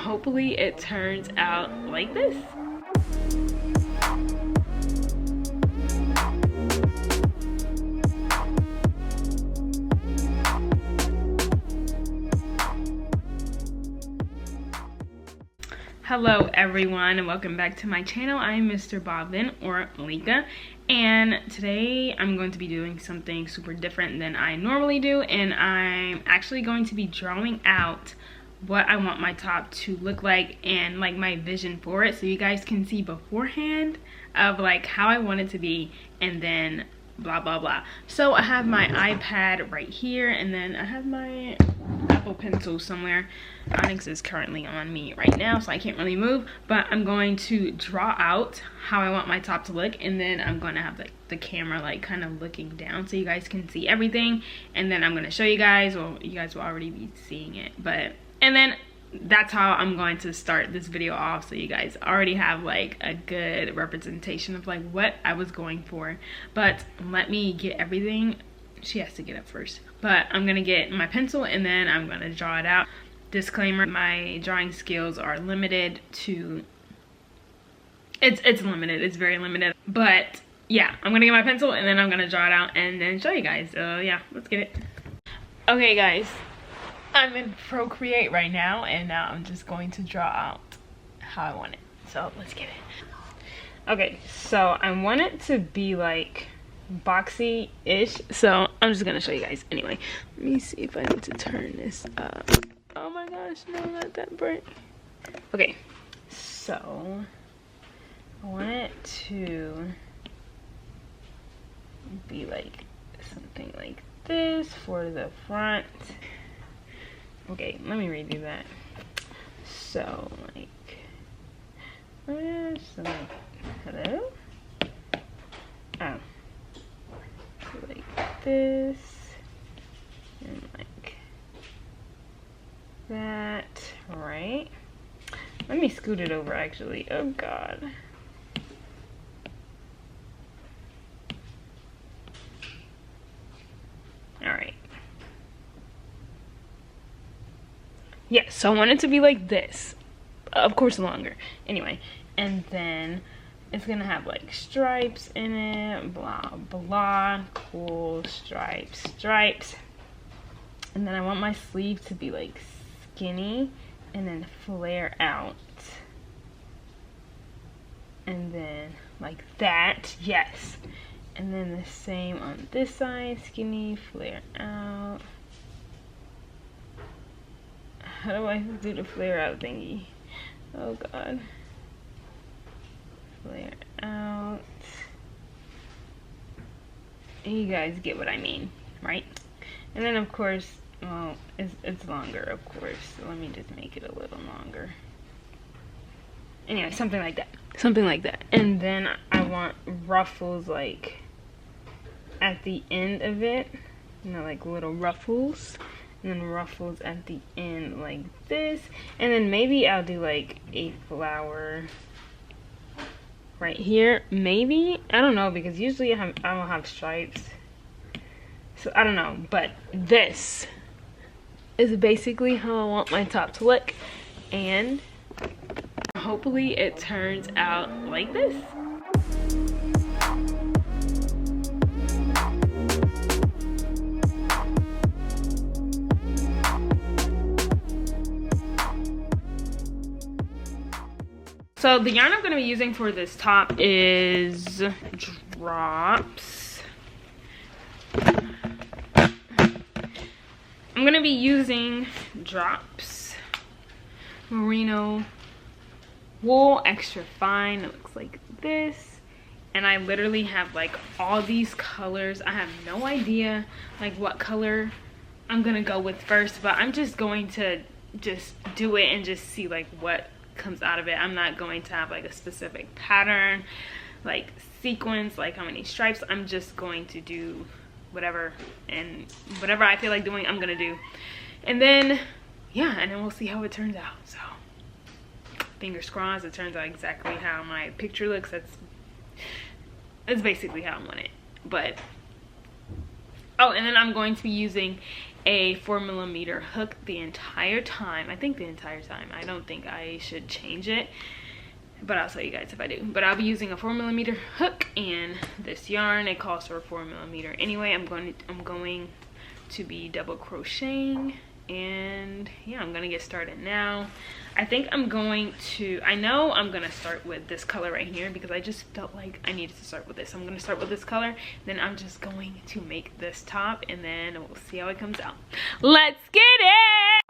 hopefully it turns out like this. Hello everyone and welcome back to my channel. I'm mrbobvin or Lika, and today I'm going to be doing something super different than I normally do, and I'm actually going to be drawing out what I want my top to look like and like my vision for it, so you guys can see beforehand of like how I want it to be, and then blah blah blah. So I have my iPad right here, and then I have my Apple Pencil somewhere. Onyx is currently on me right now, so I can't really move, but I'm going to draw out how I want my top to look, and then I'm going to have the camera like kind of looking down so you guys can see everything, and then I'm going to show you guys. Well, you guys will already be seeing it, but and then that's how I'm going to start this video off, so you guys already have like a good representation of like what I was going for. But let me get everything. She has to get up first, but I'm gonna get my pencil and then I'm gonna draw it out. Disclaimer, my drawing skills are limited to it's limited, it's very limited, but yeah, I'm gonna get my pencil and then I'm gonna draw it out and then show you guys. So yeah, let's get it. Okay guys, I'm in Procreate right now, and now I'm just going to draw out how I want it. So let's get it. Okay, so I want it to be like boxy-ish, so I'm just gonna show you guys anyway. Let me see if I need to turn this up. Oh my gosh, no, not that bright. Okay, so I want it to be like something like this for the front. Okay, let me redo that. So like, hello? Oh. So like this, and like that, right? Let me scoot it over actually, oh God. All right. Yes, so I want it to be like this. Of course longer. Anyway, and then it's gonna have like stripes in it, blah blah, cool, stripes. And then I want my sleeve to be like skinny and then flare out. And then like that, yes. And then the same on this side, skinny, flare out. How do I do the flare out thingy? Oh God. Flare out. You guys get what I mean, right? And then of course, well, it's longer, of course. So let me just make it a little longer. Anyway, something like that. Something like that. And then I want ruffles like at the end of it. You know, like little ruffles. And then ruffles at the end like this, and then maybe I'll do like a flower right here, maybe. I don't know, because usually I don't have stripes, so I don't know. But this is basically how I want my top to look, and hopefully it turns out like this. So the yarn I'm going to be using for this top is drops. I'm going to be using drops merino wool, extra fine. It looks like this. And I literally have like all these colors. I have no idea like what color I'm going to go with first, but I'm just going to just do it and just see like what comes out of it. I'm not going to have like a specific pattern, like sequence, like how many stripes. I'm just going to do whatever, and whatever I feel like doing, I'm gonna do. And then yeah, and then we'll see how it turns out. So fingers crossed it turns out exactly how my picture looks. That's basically how I want it. But oh, and then I'm going to be using a 4mm hook the entire time. I think the entire time. I don't think I should change it, but I'll tell you guys if I do. But I'll be using a 4mm hook and this yarn. It calls for 4mm anyway. I'm going to be double crocheting, and yeah, I'm gonna get started now. I think I'm going to, I know I'm gonna start with this color right here because I just felt like I needed to start with this. I'm gonna start with this color, then I'm just going to make this top, and then we'll see how it comes out. Let's get it!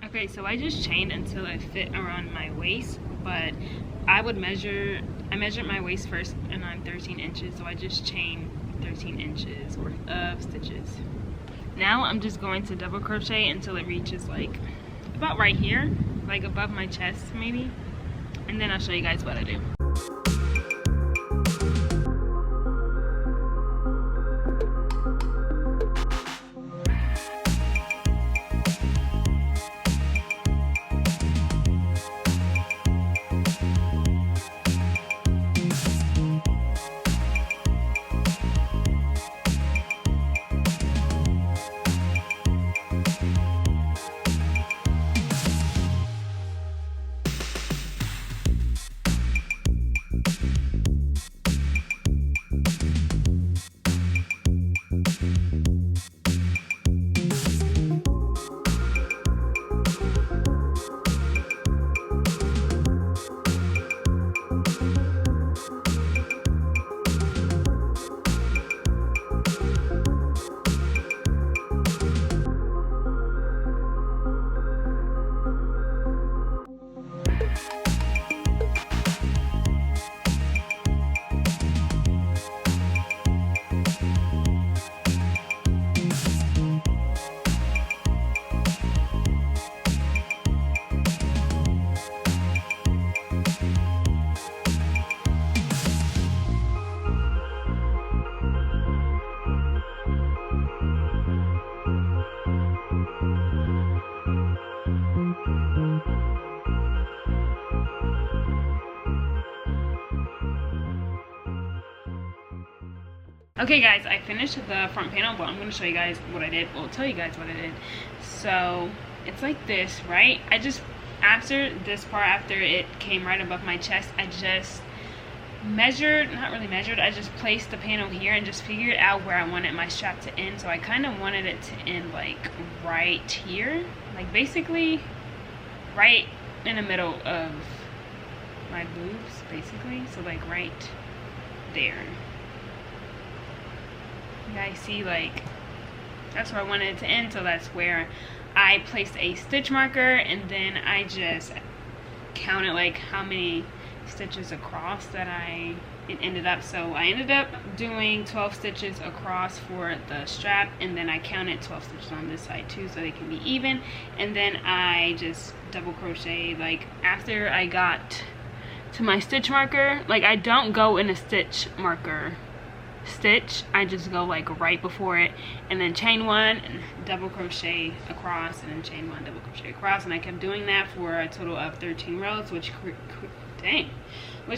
Okay, so I just chained until it fit around my waist, but I measured my waist first, and I'm 13 inches, so I just chained 13 inches worth of stitches. Now I'm just going to double crochet until it reaches like about right here, like above my chest maybe, and then I'll show you guys what I do. Okay guys, I finished the front panel, but I'm going to show you guys what I did. Well, tell you guys what I did. So it's like this, right? I just, after this part, after it came right above my chest, I just measured, not really measured, I just placed the panel here and just figured out where I wanted my strap to end. So I kind of wanted it to end like right here, like basically right in the middle of my boobs, basically. So like right there. You guys see, like, that's where I wanted it to end, so that's where I placed a stitch marker, and then I just counted like how many stitches across that it ended up. So I ended up doing 12 stitches across for the strap, and then I counted 12 stitches on this side too, so they can be even. And then I just double crochet, like after I got to my stitch marker, like I don't go in a stitch marker stitch, I just go like right before it, and then chain one and double crochet across, and then chain one, double crochet across, and I kept doing that for a total of 13 rows, which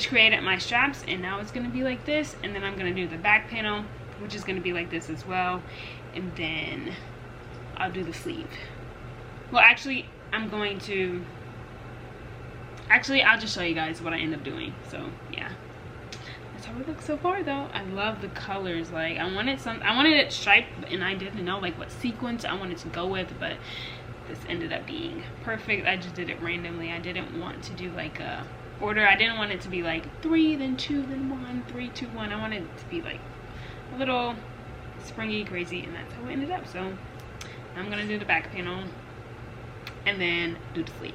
created my straps. And now it's gonna be like this, and then I'm gonna do the back panel, which is gonna be like this as well, and then I'll do the sleeve. Well, actually I'll just show you guys what I end up doing. So yeah, that's how it looks so far though. I love the colors. Like I wanted it striped, and I didn't know like what sequence I wanted to go with, but this ended up being perfect. I just did it randomly. I didn't want to do like a order. I didn't want it to be like 3 then 2 then 1 3 2 1. I wanted it to be like a little springy, crazy, and that's how it ended up. So I'm gonna do the back panel and then do the sleeve.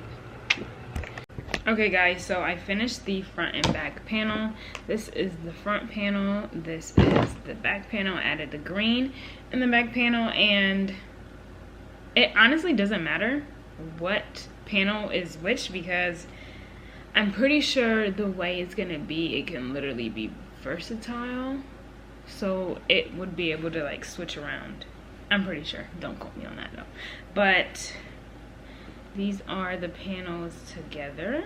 Okay guys, so I finished the front and back panel. This is the front panel, this is the back panel. I added the green in the back panel, and it honestly doesn't matter what panel is which, because I'm pretty sure the way it's gonna be, it can literally be versatile, so it would be able to like switch around. I'm pretty sure, don't quote me on that though. But these are the panels together.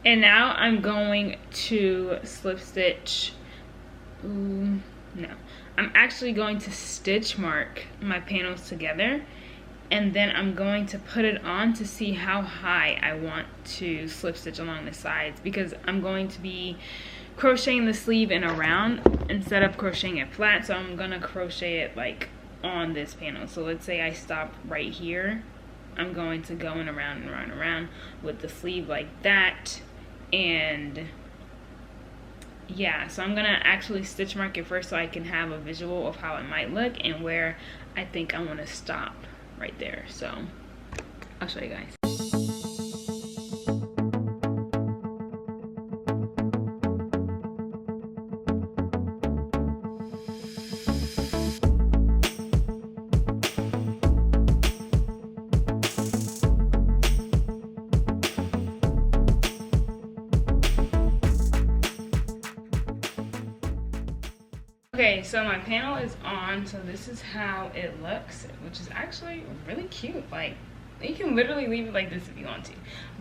And now I'm going to slip stitch. No, I'm actually going to stitch mark my panels together, and then I'm going to put it on to see how high I want to slip stitch along the sides, because I'm going to be crocheting the sleeve in around instead of crocheting it flat. So I'm gonna crochet it like on this panel. So let's say I stop right here, I'm going to go in around and around and around with the sleeve like that. And yeah, so I'm gonna actually stitch mark it first so I can have a visual of how it might look and where I think I want to stop right there. So I'll show you guys. Okay, so my panel is on, so this is how it looks, which is actually really cute. Like, you can literally leave it like this if you want to.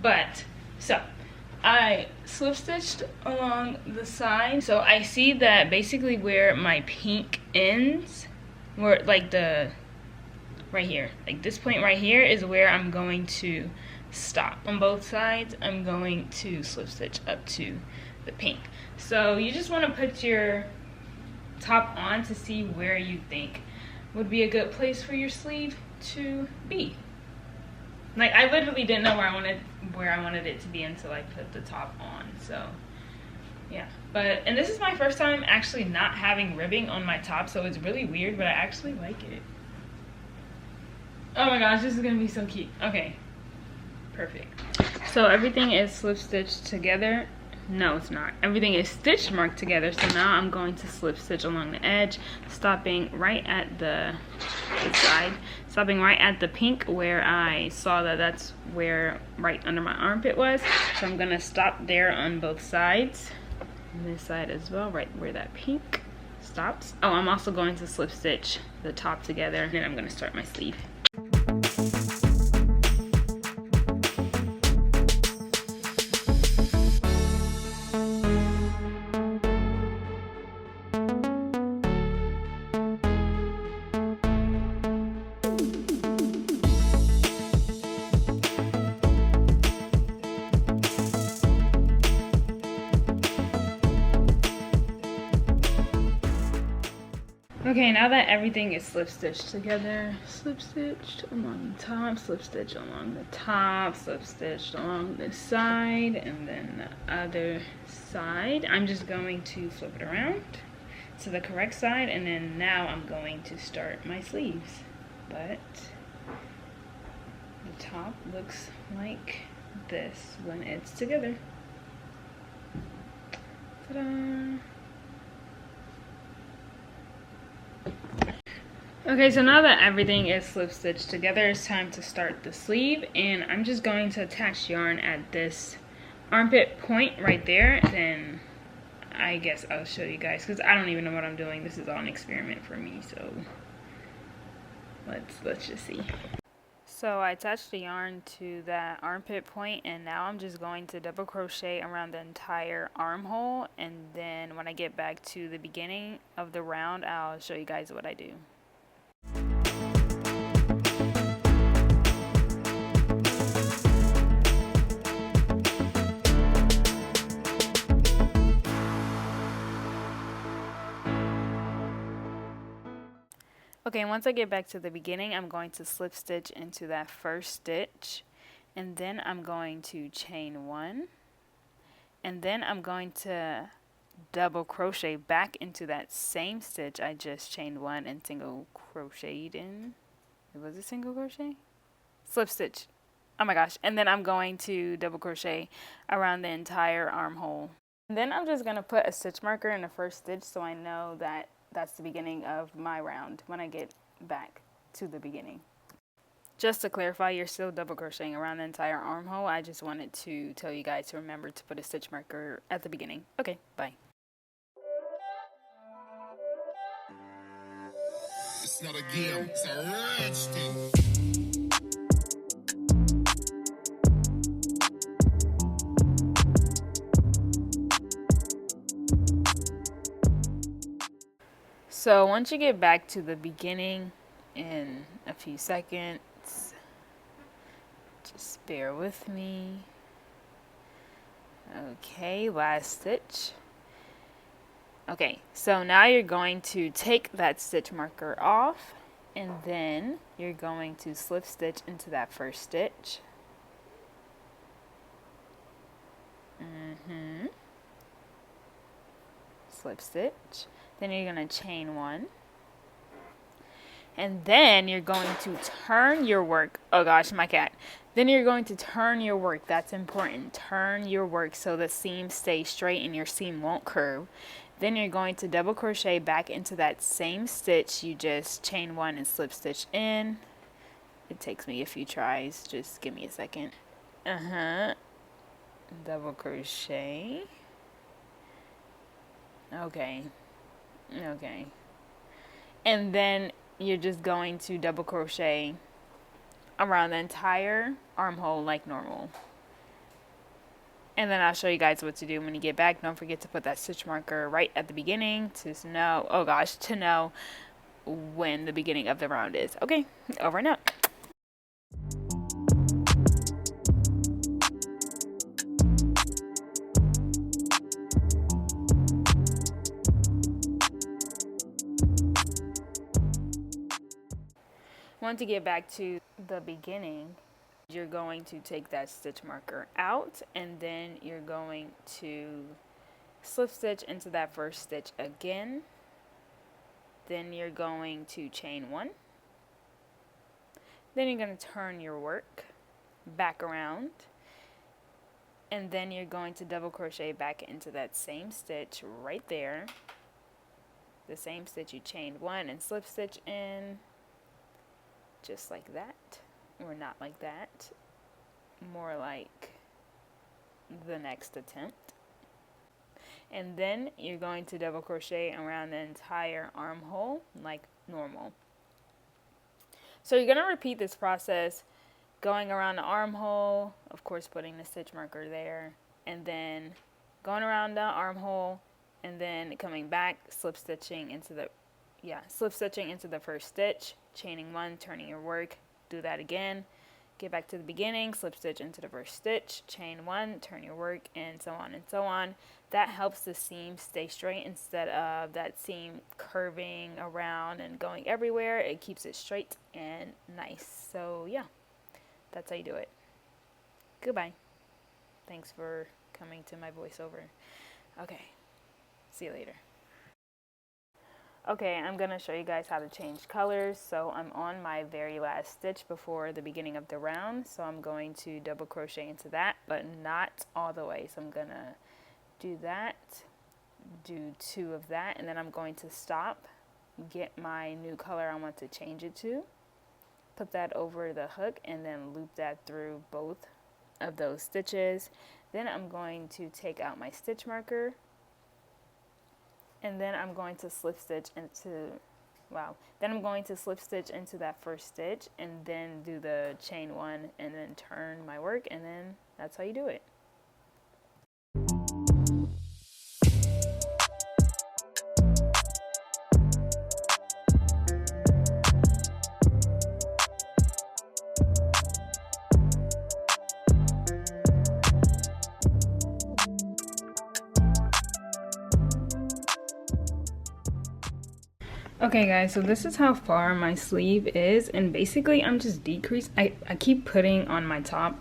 But, so, I slip stitched along the side. So I see that basically where my pink ends, where like right here, like this point right here is where I'm going to stop. On both sides, I'm going to slip stitch up to the pink. So you just want to put your top on to see where you think would be a good place for your sleeve to be. Like, I literally didn't know where I wanted it to be until I put the top on. So yeah, and this is my first time actually not having ribbing on my top, so it's really weird, but I actually like it. Oh my gosh, this is gonna be so cute. Okay, perfect. So everything is slip stitched together. No, it's not. Everything is stitch marked together. So now I'm going to slip stitch along the edge, stopping right at the side, stopping right at the pink where I saw that's where right under my armpit was. So I'm gonna stop there on both sides, and this side as well, right where that pink stops. Oh, I'm also going to slip stitch the top together, and then I'm gonna start my sleeve. Okay, now that everything is slip stitched together, slip stitched along the top, slip stitch along the top, slip stitched along this side, and then the other side, I'm just going to flip it around to the correct side, and then now I'm going to start my sleeves. But the top looks like this when it's together. Ta-da! Okay, so now that everything is slip stitched together, it's time to start the sleeve, and I'm just going to attach yarn at this armpit point right there. Then I guess I'll show you guys, because I don't even know what I'm doing. This is all an experiment for me, so let's just see. So I attached the yarn to that armpit point, and now I'm just going to double crochet around the entire armhole, and then when I get back to the beginning of the round, I'll show you guys what I do. Okay, once I get back to the beginning, I'm going to slip stitch into that first stitch, and then I'm going to chain one, and then I'm going to double crochet back into that same stitch I just chained one and single crocheted in. Was it single crochet? slip stitch. Oh my gosh. And then I'm going to double crochet around the entire armhole. And then I'm just going to put a stitch marker in the first stitch so I know that that's the beginning of my round when I get back to the beginning. Just to clarify, you're still double crocheting around the entire armhole. I just wanted to tell you guys to remember to put a stitch marker at the beginning. Okay, bye. It's not a game, it's a rich thing. So once you get back to the beginning in a few seconds, just bear with me. Okay, last stitch. Okay, so now you're going to take that stitch marker off, and then you're going to slip stitch into that first stitch. Slip stitch. Then you're going to chain one. And then you're going to turn your work. Oh gosh, my cat. Then you're going to turn your work. That's important. Turn your work so the seam stays straight and your seam won't curve. Then you're going to double crochet back into that same stitch. You just chain one and slip stitch in. It takes me a few tries. Just give me a second. Double crochet. Okay. And then you're just going to double crochet around the entire armhole like normal. And then I'll show you guys what to do when you get back. Don't forget to put that stitch marker right at the beginning to know, to know when the beginning of the round is. Okay, over and out. Once you get back to the beginning, you're going to take that stitch marker out, and then you're going to slip stitch into that first stitch again. Then you're going to chain one. Then you're going to turn your work back around, and then you're going to double crochet back into that same stitch right there. The same stitch you chained one and slip stitch in. Just like that, or not like that, more like the next attempt. And then you're going to double crochet around the entire armhole like normal. So you're going to repeat this process, going around the armhole, of course putting the stitch marker there, and then going around the armhole, and then coming back, slip stitching into the first stitch, chaining one, turning your work, do that again, get back to the beginning, slip stitch into the first stitch, chain one, turn your work, and so on and so on. That helps the seam stay straight instead of that seam curving around and going everywhere. It keeps it straight and nice. So yeah, that's how you do it. Goodbye. Thanks for coming to my voiceover. Okay, see you later. Okay, I'm going to show you guys how to change colors. So I'm on my very last stitch before the beginning of the round. So I'm going to double crochet into that, but not all the way. So I'm going to do that, do two of that, and then I'm going to stop, get my new color I want to change it to, put that over the hook, and then loop that through both of those stitches. Then I'm going to take out my stitch marker, and then I'm going to slip stitch into that first stitch, and then do the chain one, and then turn my work, and then that's how you do it. Okay guys, so this is how far my sleeve is, and basically I'm just decreasing. I keep putting on my top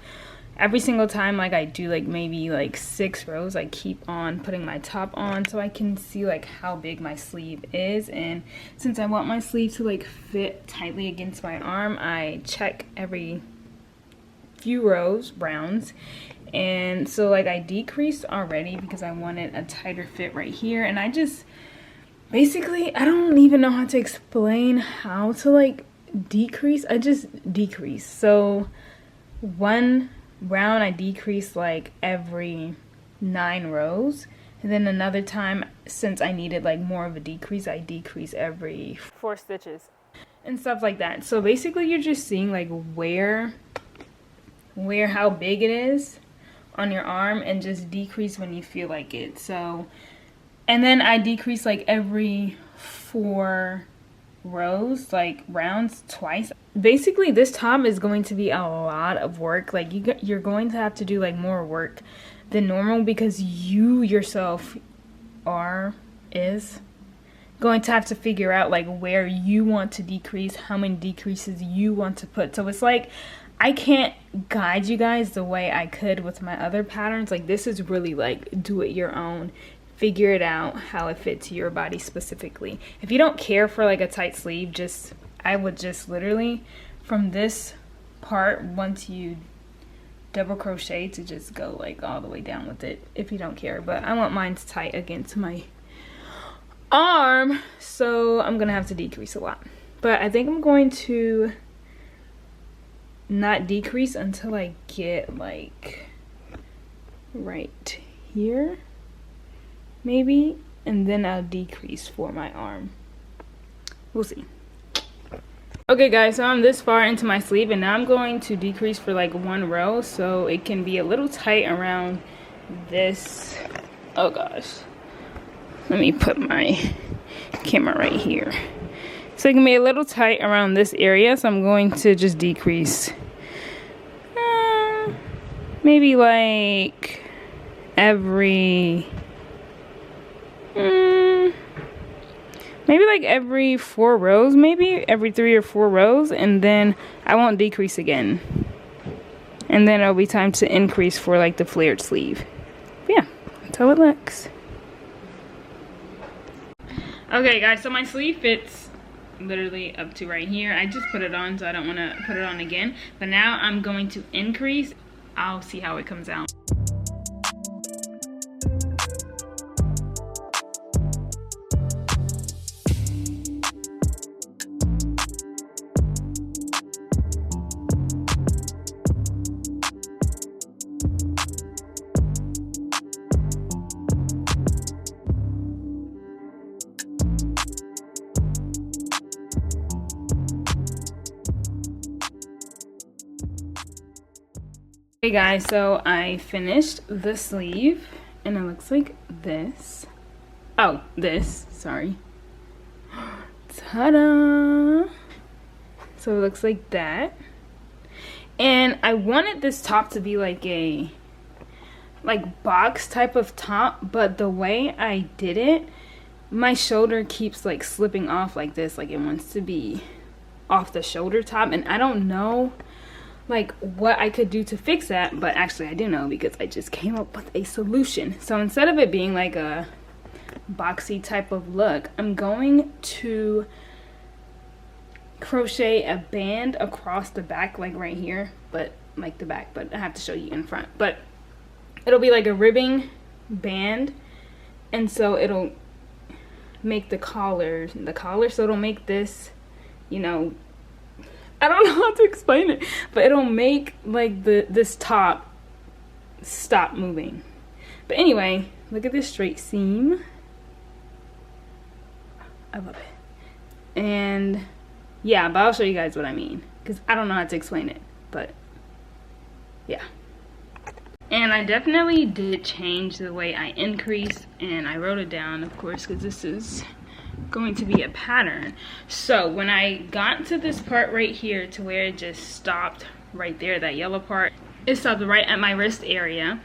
every single time, like I do like maybe like 6 rows. I keep on putting my top on so I can see like how big my sleeve is, and since I want my sleeve to like fit tightly against my arm, I check every few rows, rounds. And so like I decreased already because I wanted a tighter fit right here. And I just, basically, I don't even know how to explain how to like decrease. I just decrease. So one round I decrease like every 9 rows. And then another time, since I needed like more of a decrease, I decrease every 4 stitches. And stuff like that. So basically you're just seeing like where how big it is on your arm, and just decrease when you feel like it. So, and then I decrease like every 4 rows, like rounds, twice. Basically this top is going to be a lot of work. Like you're going to have to do like more work than normal, because you yourself is going to have to figure out like where you want to decrease, how many decreases you want to put. So it's like I can't guide you guys the way I could with my other patterns. Like this is really like do it your own, figure it out how it fits your body specifically. If you don't care for like a tight sleeve, I would just literally from this part, once you double crochet, to just go like all the way down with it if you don't care. But I want mine tight against my arm, so I'm gonna have to decrease a lot. But I think I'm going to not decrease until I get like right here maybe, and then I'll decrease for my arm. We'll see. Okay guys, so I'm this far into my sleeve, and now I'm going to decrease for like 1 row so it can be a little tight around this. Oh gosh, let me put my camera right here so it can be a little tight around this area. So I'm going to just decrease maybe like every maybe like every 4 rows, maybe every 3 or 4 rows, and then I won't decrease again. And then it'll be time to increase for like the flared sleeve. But yeah, that's how it looks. Okay guys, so my sleeve fits literally up to right here. I just put it on, so I don't want to put it on again. But now I'm going to increase. I'll see how it comes out. Hey guys, so I finished the sleeve and it looks like this. Oh, sorry. Ta-da! So it looks like that. And I wanted this top to be like a box type of top, but the way I did it, my shoulder keeps like slipping off like this, like it wants to be off the shoulder top, and I don't know like what I could do to fix that, but actually I do know, because I just came up with a solution. So instead of it being like a boxy type of look, I'm going to crochet a band across the back, like right here, but like the back, but I have to show you in front. But it'll be like a ribbing band, and so it'll make the collar, so it'll make this, you know, I don't know how to explain it, but it'll make like this top stop moving. But anyway, look at this straight seam. I love it. And yeah, but I'll show you guys what I mean, because I don't know how to explain it, but yeah. And I definitely did change the way I increased, and I wrote it down, of course, because this is going to be a pattern. So when I got to this part right here, to where it just stopped right there, that yellow part, it stopped right at my wrist area,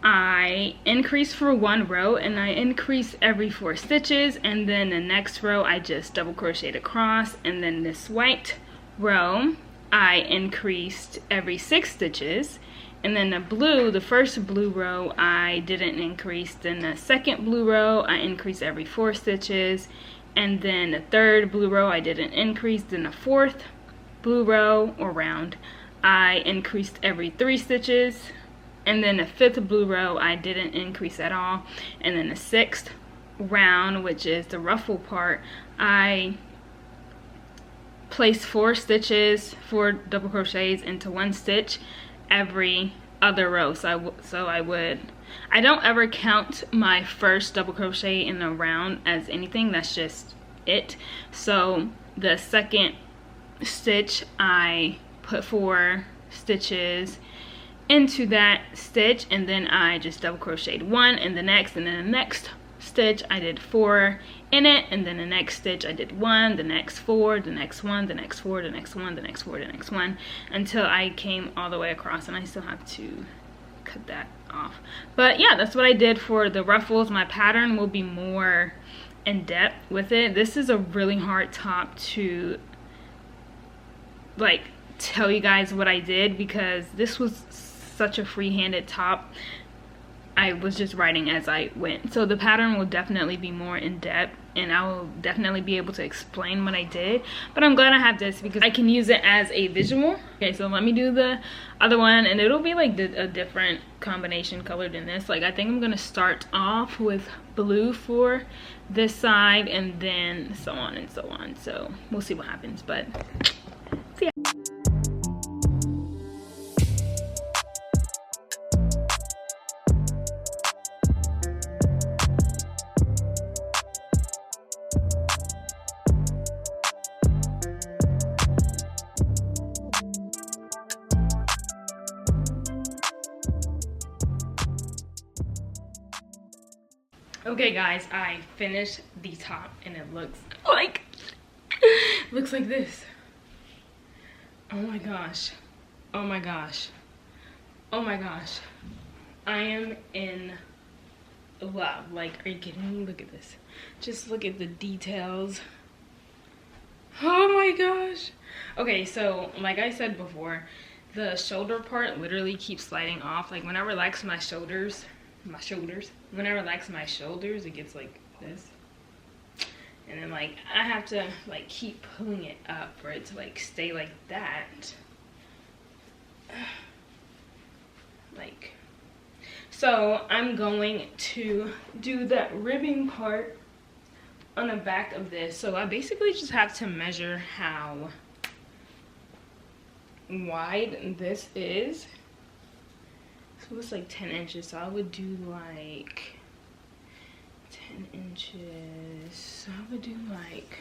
I increased for 1 row, and I increased every 4 stitches, and then the next row I just double crocheted across, and then this white row I increased every 6 stitches, and then the first blue row I didn't increase. Then the second blue row I increased every 4 stitches, and then the third blue row I didn't increase. Then the fourth blue row or round I increased every 3 stitches, and then the 5th blue row I didn't increase at all, and then the 6th round, which is the ruffle part, I placed 4 stitches, 4 double crochets into 1 stitch every other row. I don't ever count my first double crochet in a round as anything. That's just it. So the 2nd stitch, I put 4 stitches into that stitch, and then I just double crocheted 1 in the next, and then the next stitch I did 4 in it, and then the next stitch I did 1, the next 4, the next 1, the next 4, the next 1, the next 4, the next 1, until I came all the way across. And I still have to cut that off. But yeah, that's what I did for the ruffles. My pattern will be more in depth with it. This is a really hard top to like tell you guys what I did, because this was such a free-handed top. I was just writing as I went. So the pattern will definitely be more in depth, and I will definitely be able to explain what I did. But I'm glad I have this because I can use it as a visual. Okay, so let me do the other one, and it'll be like a different combination color than this. Like, I think I'm gonna start off with blue for this side, and then so on and so on. So we'll see what happens, but see ya. Okay guys, I finished the top, and it looks like this. Oh my gosh. Oh my gosh. Oh my gosh. I am in love. Like, are you kidding me? Look at this. Just look at the details. Oh my gosh. Okay, so like I said before, the shoulder part literally keeps sliding off. Like, when I relax my shoulders, when I relax my shoulders, it gets like this, and then like I have to like keep pulling it up for it to like stay like that. Like, so I'm going to do that ribbing part on the back of this. So I basically just have to measure how wide this is. So it's like 10 inches, so I would do like 10 inches. So I would do like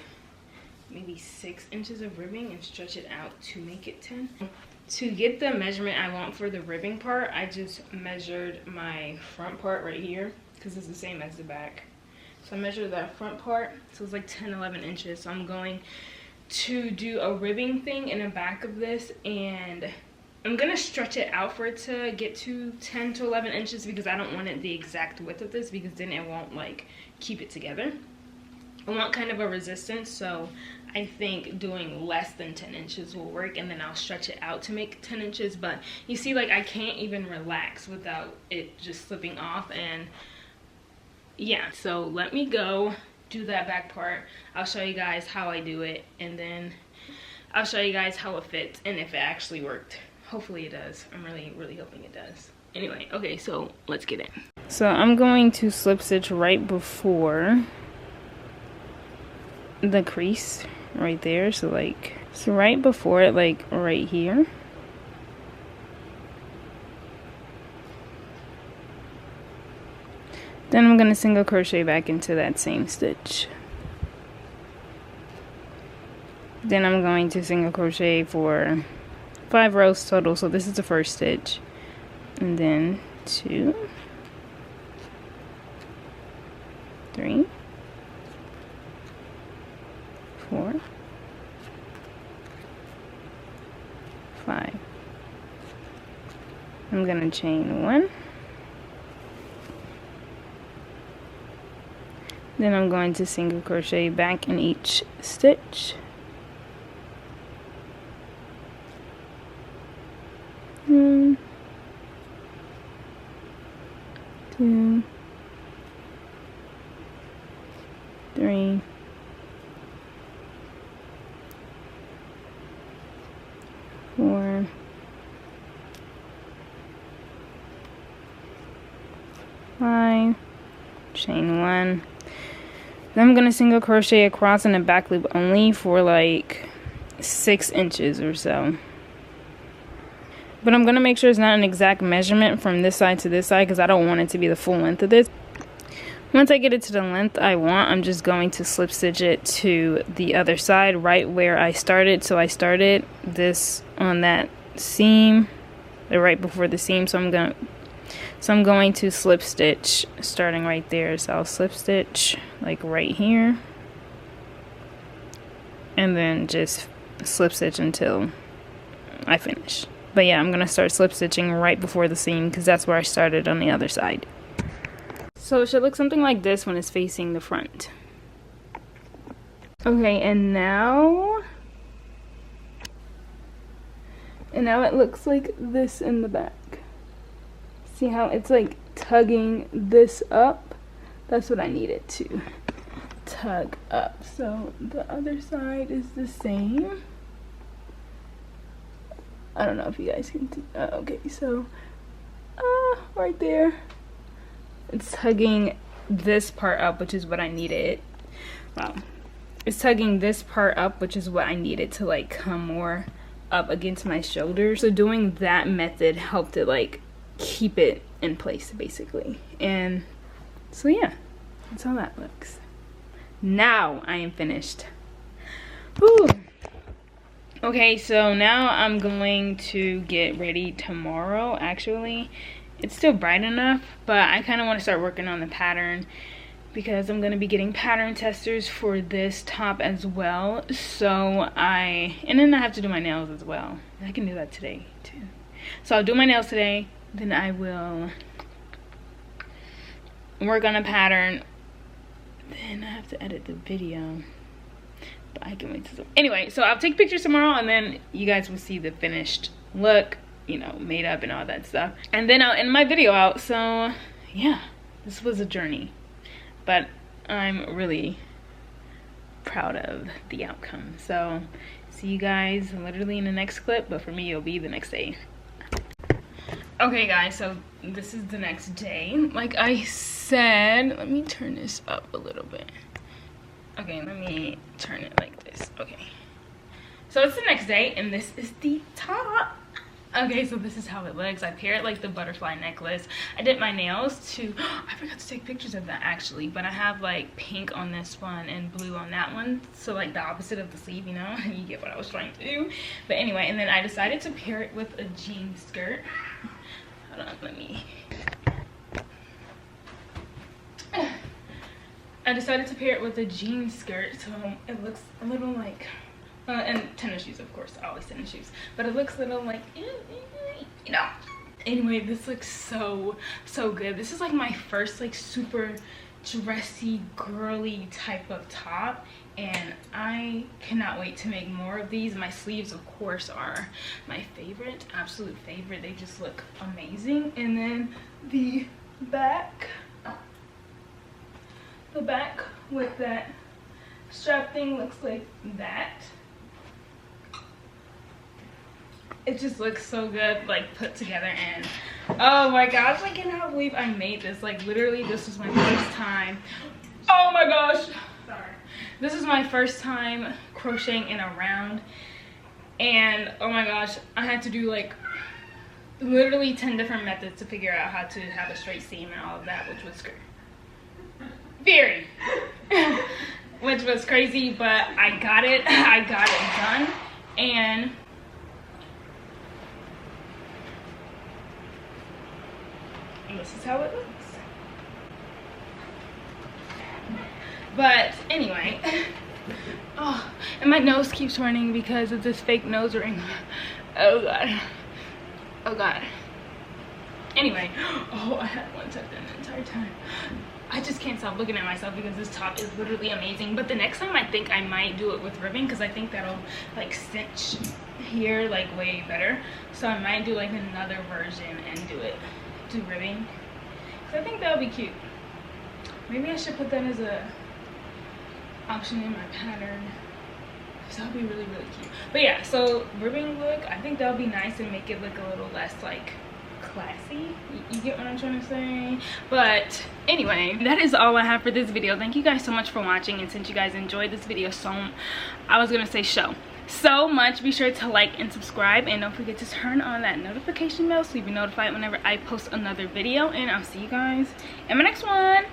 maybe 6 inches of ribbing and stretch it out to make it 10. To get the measurement I want for the ribbing part, I just measured my front part right here, because it's the same as the back. So I measured that front part, so it's like 10-11 inches. So I'm going to do a ribbing thing in the back of this, and I'm gonna stretch it out for it to get to 10 to 11 inches, because I don't want it the exact width of this, because then it won't like keep it together. I want kind of a resistance, so I think doing less than 10 inches will work, and then I'll stretch it out to make 10 inches. But you see, like, I can't even relax without it just slipping off. And yeah, so let me go do that back part. I'll show you guys how I do it, and then I'll show you guys how it fits and if it actually worked. Hopefully it does. I'm really hoping it does. Anyway, okay, so let's get in. So I'm going to slip stitch right before the crease right there. So right before it, like right here. Then I'm going to single crochet back into that same stitch. Then I'm going to single crochet for 5 rows total. So this is the first stitch, and then 2, 3, 4, 5. I'm gonna chain 1, then I'm going to single crochet back in each stitch. 1, 2, 3, 4, 5, chain 1. Then I'm gonna single crochet across in a back loop only for like 6 inches or so. But I'm gonna make sure it's not an exact measurement from this side to this side because I don't want it to be the full length of this. Once I get it to the length I want, I'm just going to slip stitch it to the other side right where I started. So I started this on that seam, right before the seam. So I'm going to slip stitch starting right there. So I'll slip stitch like right here, and then just slip stitch until I finish. But yeah, I'm gonna start slip stitching right before the seam because that's where I started on the other side. So it should look something like this when it's facing the front. Okay, and now it looks like this in the back. See how it's like tugging this up? That's what I need it to tug up. So the other side is the same. I don't know if you guys can see. Okay, so right there. It's tugging this part up, which is what I needed. Wow. It's tugging this part up, which is what I needed to like come more up against my shoulder. So doing that method helped it like keep it in place basically. And so yeah, that's how that looks. Now I am finished. Whew. Okay, so now I'm going to get ready tomorrow. Actually, it's still bright enough, but I kind of want to start working on the pattern because I'm going to be getting pattern testers for this top as well. So and then I have to do my nails as well. I can do that today too. So I'll do my nails today, then I will work on a pattern. Then I have to edit the video. But I can wait to. Anyway, so I'll take pictures tomorrow and then you guys will see the finished look, you know, made up and all that stuff. And then I'll end my video out. So yeah, this was a journey. But I'm really proud of the outcome. So see you guys literally in the next clip, but for me it'll be the next day. Okay guys, so this is the next day. Like I said, let me turn this up a little bit. Okay, let me turn it like this. Okay. So it's the next day and this is the top. Okay, so this is how it looks. I paired like the butterfly necklace. I did my nails too. I forgot to take pictures of that actually, but I have like pink on this one and blue on that one. So like the opposite of the sleeve, you know? You get what I was trying to do. But anyway, and then I decided to pair it with a jean skirt. Hold on, let me. I decided to pair it with a jean skirt so it looks a little like and tennis shoes, of course, always tennis shoes, but it looks a little like, you know. Anyway, this looks so good. This is like my first like super dressy girly type of top, and I cannot wait to make more of these. My sleeves of course are my favorite, absolute favorite. They just look amazing. And then the back with that strap thing looks like that. It just looks so good, like put together, and oh my gosh, I cannot believe I made this. Like literally this was my first time. Oh my gosh, sorry. This is my first time crocheting in a round, and oh my gosh, I had to do like literally 10 different methods to figure out how to have a straight seam and all of that, which was which was crazy, but I got it done. And this is how it looks. But anyway, oh, and my nose keeps running because of this fake nose ring. Oh god, oh god. Anyway, oh, I had one tucked in the entire time. I just can't stop looking at myself because this top is literally amazing. But the next time I think I might do it with ribbon because I think that'll like cinch here like way better. So I might do like another version and do ribbing. So I think that would be cute. Maybe I should put that as a option in my pattern. So that would be really cute. But yeah, so ribbing look, I think that would be nice and make it look a little less like classy. You get what I'm trying to say? But anyway, that is all I have for this video. Thank you guys so much for watching, and since you guys enjoyed this video so much, be sure to like and subscribe, and don't forget to turn on that notification bell so you'll be notified whenever I post another video, and I'll see you guys in my next one.